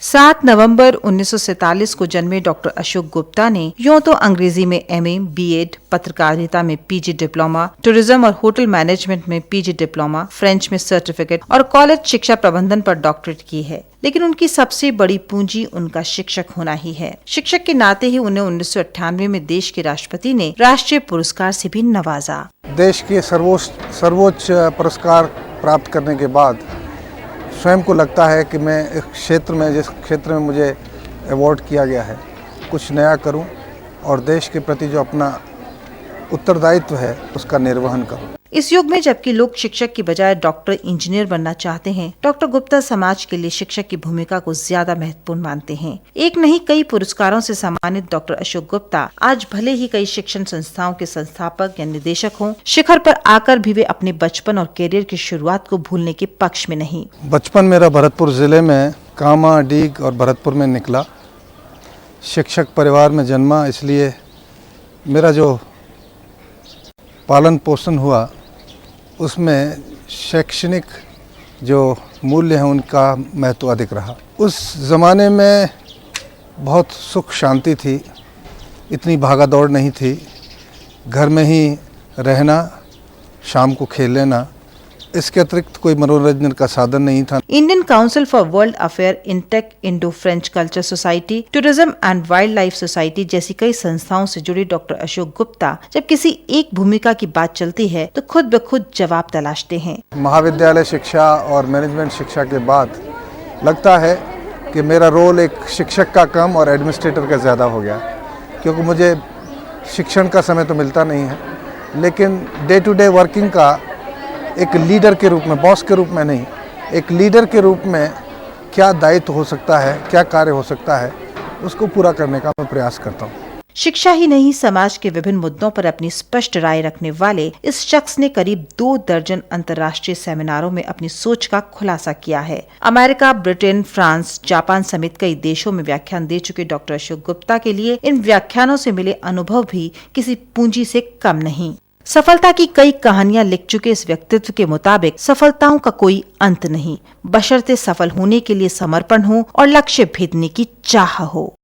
7 नवंबर 1947 को जन्मे डॉक्टर अशोक गुप्ता ने यूं तो अंग्रेजी में एमए, बीएड, पत्रकारिता में पीजी डिप्लोमा, टूरिज्म और होटल मैनेजमेंट में पीजी डिप्लोमा, फ्रेंच में सर्टिफिकेट और कॉलेज शिक्षा प्रबंधन पर डॉक्टरेट की है। लेकिन उनकी सबसे बड़ी पूंजी उनका शिक्षक होना ही है। शिक्षक के नाते ही उन्हें 1998 में देश के राष्ट्रपति ने राष्ट्रीय पुरस्कार से भी नवाजा। देश के सर्वोच्च पुरस्कार प्राप्त करने के बाद स्वयं को लगता है कि मैं जिस क्षेत्र में मुझे अवार्ड किया गया है, कुछ नया करूं और देश के प्रति जो अपना उत्तरदायित्व है उसका निर्वहन करूं। इस युग में जबकि लोग शिक्षक की बजाय डॉक्टर, इंजीनियर बनना चाहते हैं, डॉक्टर गुप्ता समाज के लिए शिक्षक की भूमिका को ज्यादा महत्वपूर्ण मानते हैं। एक नहीं कई पुरस्कारों से सम्मानित डॉक्टर अशोक गुप्ता आज भले ही कई शिक्षण संस्थाओं के संस्थापक या निदेशक हों, शिखर पर आकर भी वे अपने बचपन और कैरियर की शुरुआत को भूलने के पक्ष में नहीं। बचपन मेरा भरतपुर जिले में कामा, डीग और भरतपुर में निकला। शिक्षक परिवार में जन्मा, इसलिए मेरा जो पालन पोषण हुआ उसमें शैक्षणिक जो मूल्य हैं उनका महत्व अधिक रहा। उस ज़माने में बहुत सुख शांति थी, इतनी भागा दौड़ नहीं थी। घर में ही रहना, शाम को खेल लेना, इसके अतिरिक्त कोई मनोरंजन का साधन नहीं था। Indian council for world affair, intake, Indo French culture society, tourism and wild life society जैसी कई संस्थाओं से जुड़े डॉक्टर अशोक गुप्ता जब किसी एक भूमिका की बात चलती है तो खुद ब खुद जवाब तलाशते हैं। महाविद्यालय शिक्षा और मैनेजमेंट शिक्षा के बाद लगता है कि मेरा रोल एक शिक्षक का कम और एडमिनिस्ट्रेटर का ज़्यादा हो गया, क्योंकि मुझे शिक्षण का समय तो मिलता नहीं है, लेकिन डे टू डे वर्किंग का एक लीडर के रूप में, बॉस के रूप में नहीं, एक लीडर के रूप में क्या दायित्व हो सकता है, क्या कार्य हो सकता है, उसको पूरा करने का मैं प्रयास करता हूँ। शिक्षा ही नहीं, समाज के विभिन्न मुद्दों पर अपनी स्पष्ट राय रखने वाले इस शख्स ने करीब 2 दर्जन अंतर्राष्ट्रीय सेमिनारों में अपनी सोच का खुलासा किया है। अमेरिका, ब्रिटेन, फ्रांस, जापान समेत कई देशों में व्याख्यान दे चुके डॉक्टर अशोक गुप्ता के लिए इन व्याख्यानों से मिले अनुभव भी किसी पूंजी से कम नहीं। सफलता की कई कहानियां लिख चुके इस व्यक्तित्व के मुताबिक सफलताओं का कोई अंत नहीं, बशर्ते सफल होने के लिए समर्पण हो और लक्ष्य भेदने की चाह हो।